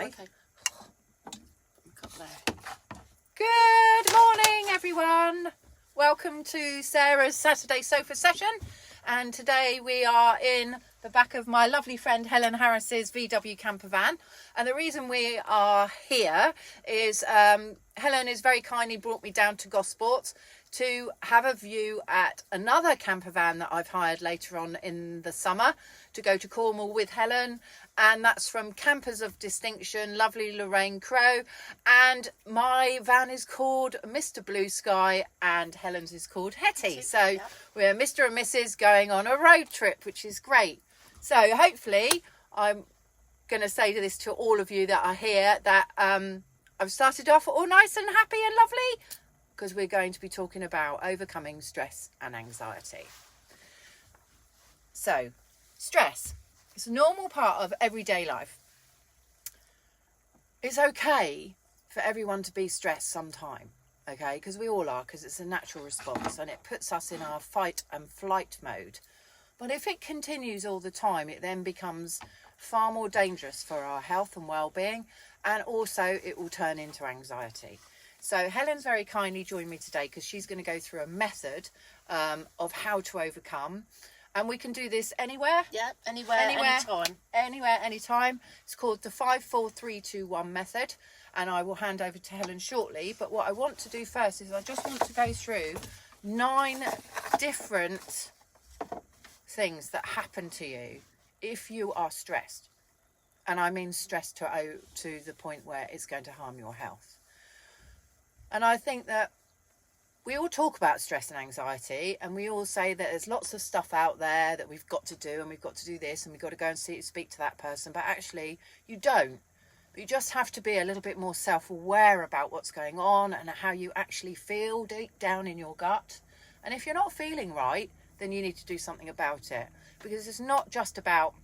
Okay. Good morning, everyone. Welcome to Sarah's Saturday sofa session. And today we are in the back of my lovely friend Helen Harris's VW camper van. And the reason we are here is Helen has very kindly brought me down to Gosports to have a view at another camper van that I've hired later on in the summer to go to Cornwall with Helen. And that's from Campers of Distinction, lovely Lorraine Crow. And my van is called Mr. Blue Sky and Helen's is called Hetty. So we're Mr. and Mrs. going on a road trip, which is great. So hopefully I'm going to say this to all of you that are here, that I've started off all nice and happy and lovely, because we're going to be talking about overcoming stress and anxiety. So, stress. It's a normal part of everyday life. It's okay for everyone to be stressed sometime, okay? Because we all are, because it's a natural response and it puts us in our fight and flight mode. But if it continues all the time, it then becomes far more dangerous for our health and well-being, and also it will turn into anxiety. So Helen's very kindly joined me today because she's going to go through a method of how to overcome. And we can do this anywhere. Yeah, anywhere, anytime. Anywhere, anytime. It's called the 5-4-3-2-1 method. And I will hand over to Helen shortly. But what I want to do first is I just want to go through 9 different things that happen to you if you are stressed. And I mean stressed to the point where it's going to harm your health. And I think that we all talk about stress and anxiety, and we all say that there's lots of stuff out there that we've got to do, and we've got to do this, and we've got to go and speak to that person. But actually, you don't. But you just have to be a little bit more self-aware about what's going on and how you actually feel deep down in your gut. And if you're not feeling right, then you need to do something about it. Because it's not just about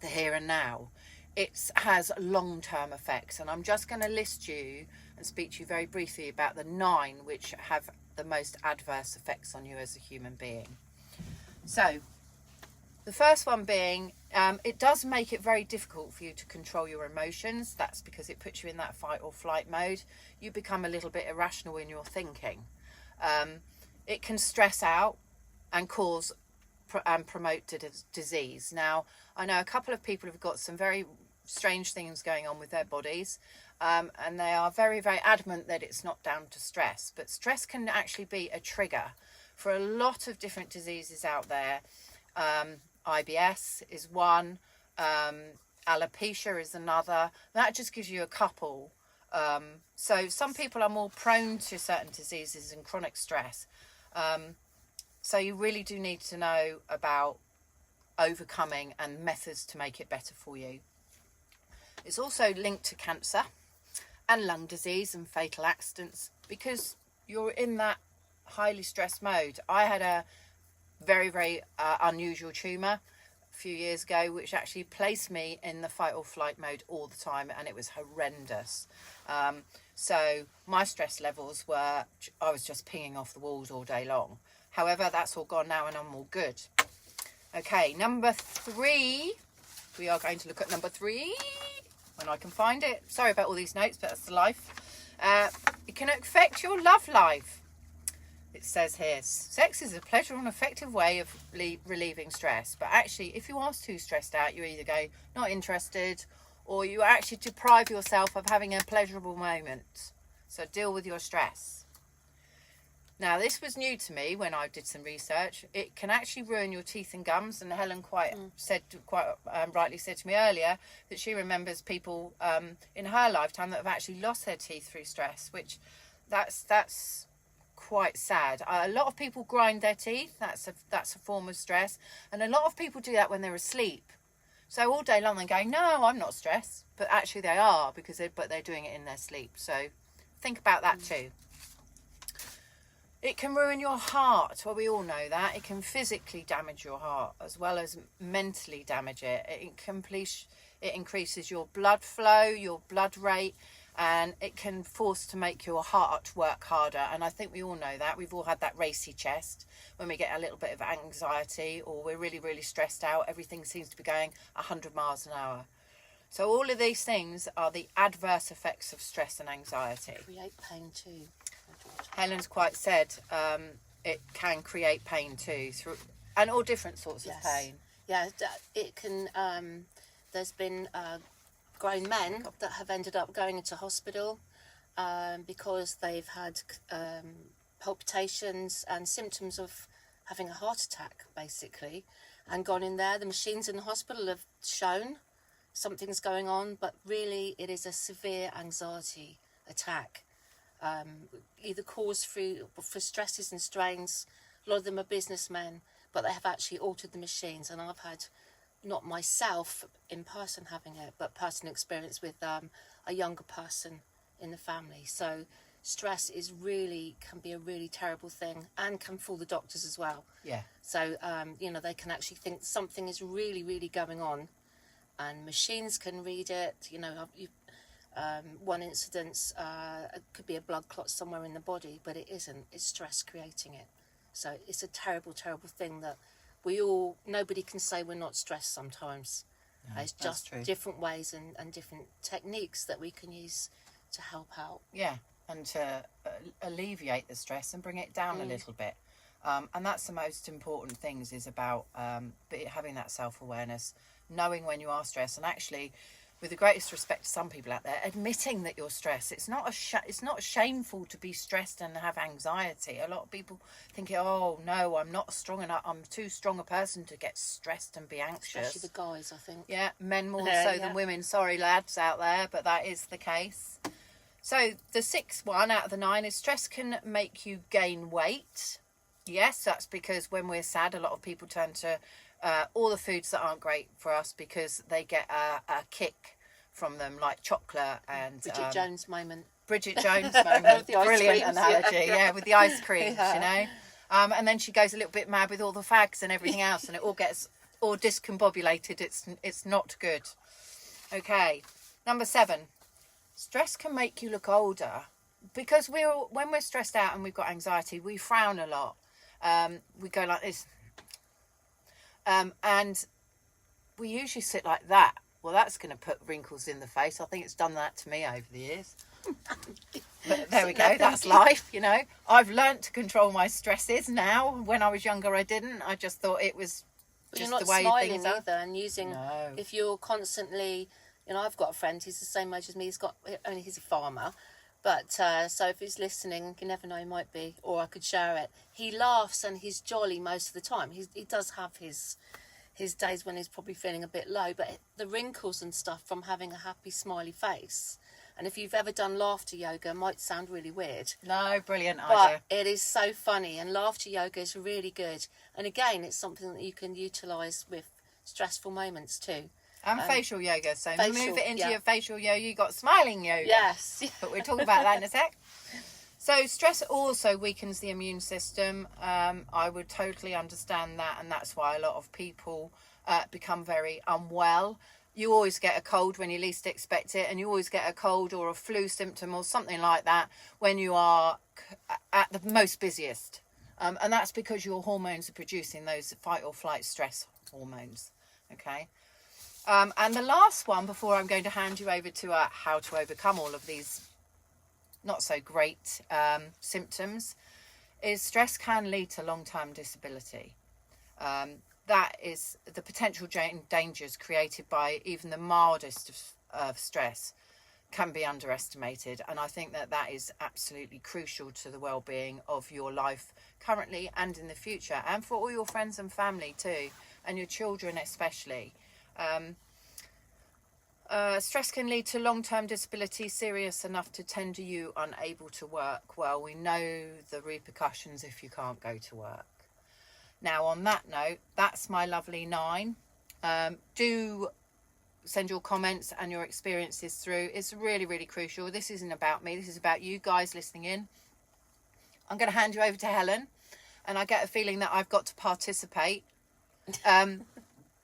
the here and now. It has long-term effects. And I'm just going to list you and speak to you very briefly about the 9 which have the most adverse effects on you as a human being. So the first one being, it does make it very difficult for you to control your emotions. That's because it puts you in that fight or flight mode. You become a little bit irrational in your thinking. It can stress out and cause and promote disease. Now, I know a couple of people have got some very strange things going on with their bodies, and they are very, very adamant that it's not down to stress. But stress can actually be a trigger for a lot of different diseases out there. IBS is one, alopecia is another. That just gives you a couple. So some people are more prone to certain diseases and chronic stress. So you really do need to know about overcoming and methods to make it better for you. It's also linked to cancer and lung disease and fatal accidents because you're in that highly stressed mode. I had a very, very unusual tumour a few years ago, which actually placed me in the fight or flight mode all the time, and it was horrendous. So my stress levels were, I was just pinging off the walls all day long. However, that's all gone now and I'm all good. Okay, number 3. We are going to look at number 3 when I can find it. Sorry about all these notes, but that's the life. It can affect your love life. It says here, sex is a pleasurable and effective way of relieving stress. But actually, if you are too stressed out, you either go not interested, or you actually deprive yourself of having a pleasurable moment. So deal with your stress. Now, this was new to me when I did some research. It can actually ruin your teeth and gums. And Helen quite rightly said to me earlier that she remembers people in her lifetime that have actually lost their teeth through stress, which that's quite sad. A lot of people grind their teeth. That's a form of stress. And a lot of people do that when they're asleep. So all day long they're going, no, I'm not stressed. But actually they are, because they're doing it in their sleep. So think about that too. It can ruin your heart. Well, we all know that. It can physically damage your heart as well as mentally damage it. It increases your blood flow, your blood rate, and it can force to make your heart work harder. And I think we all know that. We've all had that racy chest when we get a little bit of anxiety or we're really, really stressed out. Everything seems to be going 100 miles an hour. So all of these things are the adverse effects of stress and anxiety. Create pain too. Helen's quite said it can create pain too, and all different sorts of pain. Yeah, it can. There's been grown men that have ended up going into hospital because they've had palpitations and symptoms of having a heart attack, basically, and gone in there. The machines in the hospital have shown something's going on, but really it is a severe anxiety attack, either caused for stresses and strains. A lot of them are businessmen, but they have actually altered the machines, and I've had, not myself in person having it, but personal experience with a younger person in the family. So stress can be a really terrible thing, and can fool the doctors as well. Yeah. So they can actually think something is really, really going on, and machines can read it. One incident could be a blood clot somewhere in the body, but it isn't. It's stress creating it. So it's a terrible, terrible thing that nobody can say we're not stressed sometimes. No, it's just different ways and different techniques that we can use to help out. Yeah, and to alleviate the stress and bring it down a little bit. And that's the most important things, is about having that self-awareness, knowing when you are stressed, and actually, with the greatest respect to some people out there, admitting that you're stressed. It's not shameful to be stressed and have anxiety. A lot of people think, oh no, I'm not strong enough, I'm too strong a person to get stressed and be anxious. Especially the guys, I think. Yeah, men more so than women. Sorry lads out there, but that is the case. So the sixth one out of the 9 is stress can make you gain weight. Yes, that's because when we're sad, a lot of people turn to all the foods that aren't great for us because they get a kick from them, like chocolate and Bridget Jones moment. Bridget Jones moment. Brilliant creams, analogy. Yeah, with the ice creams, and then she goes a little bit mad with all the fags and everything else, and it all gets all discombobulated. It's not good. Okay, number 7. Stress can make you look older, because when we're stressed out and we've got anxiety, we frown a lot. We go like this. And we usually sit like that. Well, that's going to put wrinkles in the face. I think it's done that to me over the years. But there we go. That's life, I've learnt to control my stresses now. When I was younger, I didn't. I just thought it was just the way things are. Either, and using, if you're constantly, I've got a friend who's the same age as me. He's a farmer. But so if he's listening, you never know, he might be, or I could share it. He laughs and he's jolly most of the time. He does have his days when he's probably feeling a bit low, but the wrinkles and stuff from having a happy, smiley face. And if you've ever done laughter yoga, it might sound really weird. No, brilliant idea. But it is so funny, and laughter yoga is really good. And again, it's something that you can utilise with stressful moments too. And facial yoga, so move it into your facial yoga. You got smiling yoga. Yes. But we'll talk about that in a sec. So stress also weakens the immune system. I would totally understand that, and that's why a lot of people become very unwell. You always get a cold when you least expect it, and you always get a cold or a flu symptom or something like that when you are at the most busiest. And that's because your hormones are producing those fight or flight stress hormones. Okay. And the last one, before I'm going to hand you over to how to overcome all of these not so great symptoms, is stress can lead to long-term disability. That is the potential dangers created by even the mildest of stress can be underestimated. And I think that is absolutely crucial to the well-being of your life currently and in the future, and for all your friends and family too, and your children especially. Stress can lead to long-term disability serious enough to tender you unable to work. Well, we know the repercussions if you can't go to work. Now, on that note, that's my lovely 9. Do send your comments and your experiences through. It's really, really crucial. This isn't about me. This is about you guys listening in. I'm going to hand you over to Helen, and I get a feeling that I've got to participate.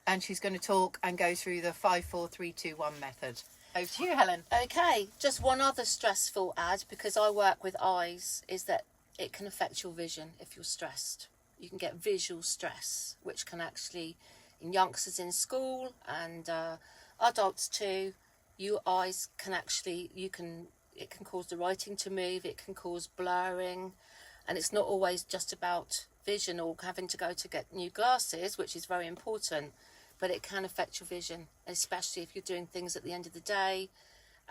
And she's going to talk and go through the 5, 4, 3, 2, 1 method. Over to you, Helen. Okay, just one other stressful ad, because I work with eyes, is that it can affect your vision if you're stressed. You can get visual stress, which can actually, in youngsters in school, and Adults too, your eyes can actually, it can cause the writing to move, it can cause blurring, and it's not always just about vision or having to go to get new glasses, which is very important, but it can affect your vision, especially if you're doing things at the end of the day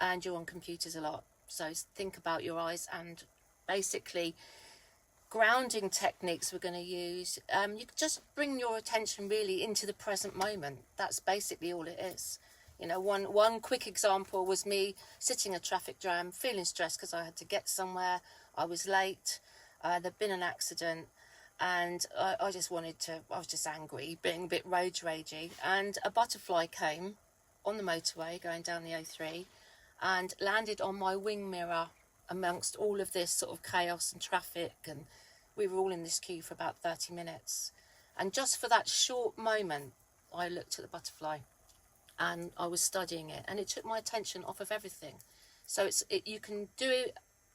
and you're on computers a lot. So think about your eyes, and basically grounding techniques we're going to use. You just bring your attention really into the present moment. That's basically all it is. You know, one quick example was me sitting in a traffic jam, feeling stressed because I had to get somewhere. I was late. There'd been an accident, and I was just angry, being a bit road ragey. And a butterfly came on the motorway going down the A3 and landed on my wing mirror amongst all of this sort of chaos and traffic, and we were all in this queue for about 30 minutes. And just for that short moment, I looked at the butterfly and I was studying it, and it took my attention off of everything. So you can do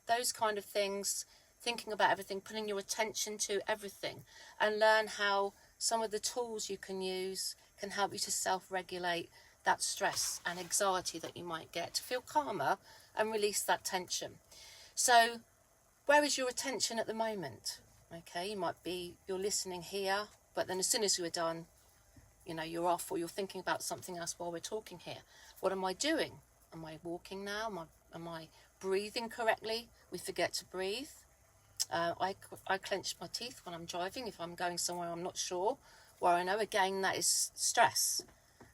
those kind of things, thinking about everything, putting your attention to everything, and learn how some of the tools you can use can help you to self-regulate that stress and anxiety that you might get, to feel calmer and release that tension. So where is your attention at the moment? Okay, you're listening here, but then as soon as we're done, you know, you're off, or you're thinking about something else while we're talking here. What am I doing? Am I walking now? Am I breathing correctly? We forget to breathe. I clench my teeth when I'm driving if I'm going somewhere I'm not sure, where I know, again, that is stress.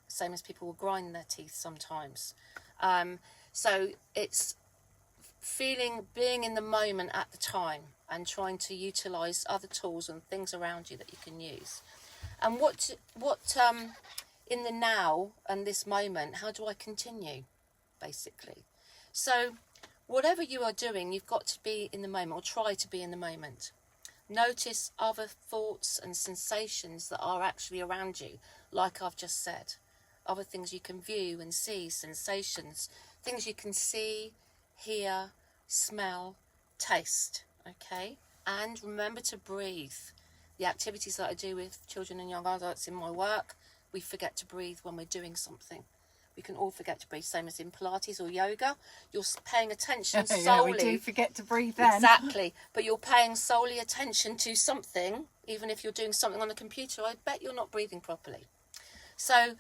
Same as people will grind their teeth sometimes. So it's being in the moment at the time and trying to utilize other tools and things around you that you can use. And what in the now and this moment, how do I continue, basically? So whatever you are doing, you've got to be in the moment, or try to be in the moment. Notice other thoughts and sensations that are actually around you, like I've just said. Other things you can view and see, sensations, things you can see, hear, smell, taste, okay? And remember to breathe. The activities that I do with children and young adults in my work, we forget to breathe when we're doing something. We can all forget to breathe, same as in Pilates or yoga. You're paying attention solely. Yeah, we do forget to breathe then. Exactly. But you're paying solely attention to something, even if you're doing something on a computer. I bet you're not breathing properly. So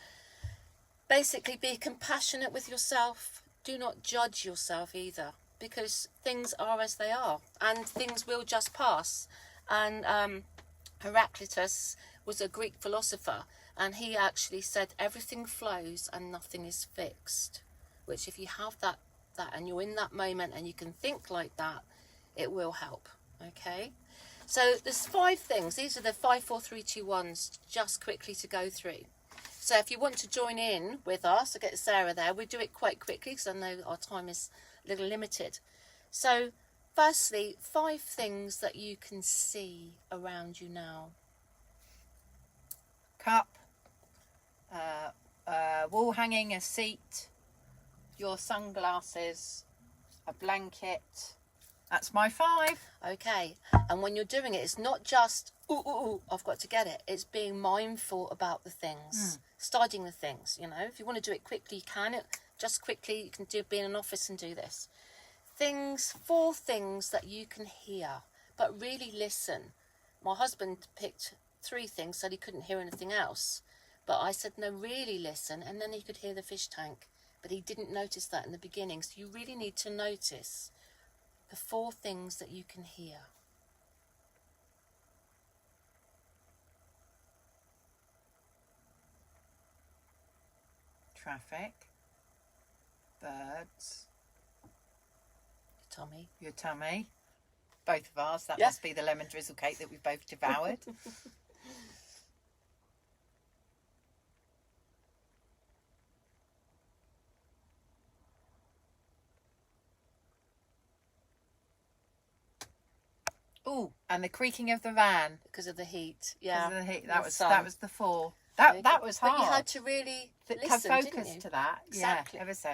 basically, be compassionate with yourself. Do not judge yourself either, because things are as they are, and things will just pass. And Heraclitus was a Greek philosopher, and he actually said everything flows and nothing is fixed, which if you have that and you're in that moment and you can think like that, it will help. Okay, so there's 5 things. These are the 5, 4, 3, 2, 1s, just quickly to go through. So if you want to join in with us, I'll get Sarah there. We do it quite quickly because I know our time is a little limited. So firstly, 5 things that you can see around you now. Cup, wall hanging, a seat, your sunglasses, a blanket. That's my 5. Okay, and when you're doing it, it's not just, ooh, I've got to get it. It's being mindful about the things, studying the things, you know. If you want to do it quickly, you can. Just quickly, you can be in an office and do this. 4 things that you can hear, but really listen. My husband picked 3 things, said he couldn't hear anything else. But I said, no, really listen, and then he could hear the fish tank. But he didn't notice that in the beginning. So you really need to notice the 4 things that you can hear. Traffic, birds, your tummy, both of ours. That must be the lemon drizzle cake that we've both devoured. Oh, and the creaking of the van Because of the heat, yeah. Because of the heat. That was the 4. That was hard. But you had to really listen, focus didn't you? to that. Exactly. Yeah, ever so.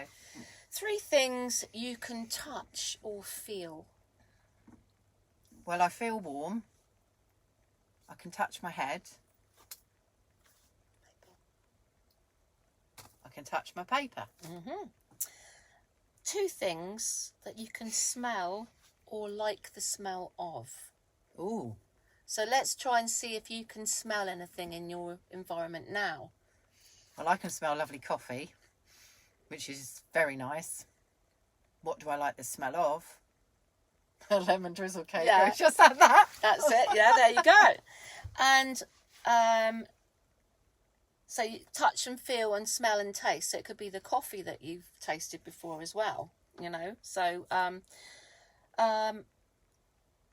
3 things you can touch or feel. Well, I feel warm. I can touch my head. I can touch my paper. Two things that you can smell or like the smell of. Ooh. So let's try and see if you can smell anything in your environment now. Well, I can smell lovely coffee, which is very nice. What do I like the smell of? A lemon drizzle cake. Yeah. I just had that. That's it. Yeah, there you go. And so you touch and feel and smell and taste. So it could be the coffee that you've tasted before as well, you know. So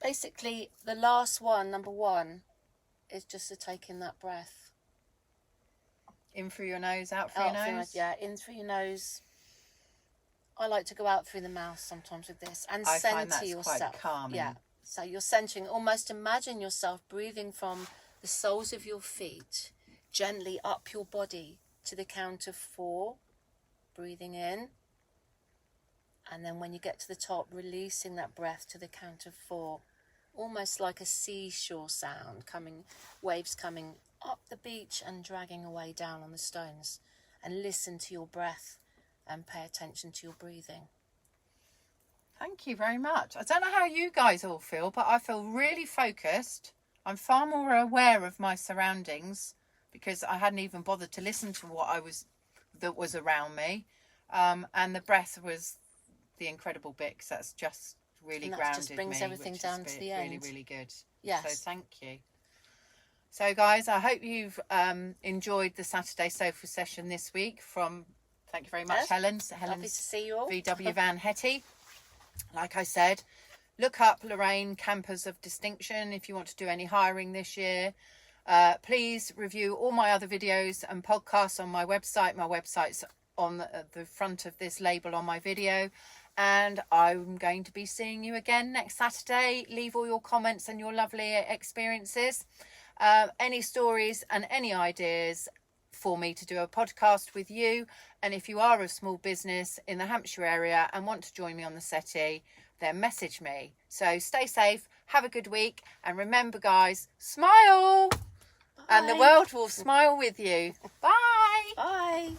basically the last one, number one, is just to take in that breath. In through your nose, out through your nose? Yeah, in through your nose. I like to go out through the mouth sometimes with this and I center find that's yourself. quite calming. Yeah. So you're centering, almost imagine yourself breathing from the soles of your feet gently up your body to the count of 4, breathing in. And then when you get to the top, releasing that breath to the count of 4, almost like a seashore sound, waves coming up the beach and dragging away down on the stones. And listen to your breath and pay attention to your breathing. Thank you very much. I don't know how you guys all feel, but I feel really focused. I'm far more aware of my surroundings because I hadn't even bothered to listen to what that was around me. And the breath was the incredible bit, because that's just really grounded just brings me, everything which down has to been the really, end. really good. Yes. So thank you. So guys, I hope you've enjoyed the Saturday Sofa session this week from, thank you very much, Yes. Helen. Lovely to see you all. VW Van Hetty. Like I said, look up Lorraine Campers of Distinction if you want to do any hiring this year. Please review all my other videos and podcasts on my website. My website's on the front of this label on my video. And I'm going to be seeing you again next Saturday. Leave all your comments and your lovely experiences. Any stories and any ideas for me to do a podcast with you. And if you are a small business in the Hampshire area and want to join me on the settee, then message me. So stay safe, have a good week, and remember guys, smile! Bye. And the world will smile with you. Bye! Bye.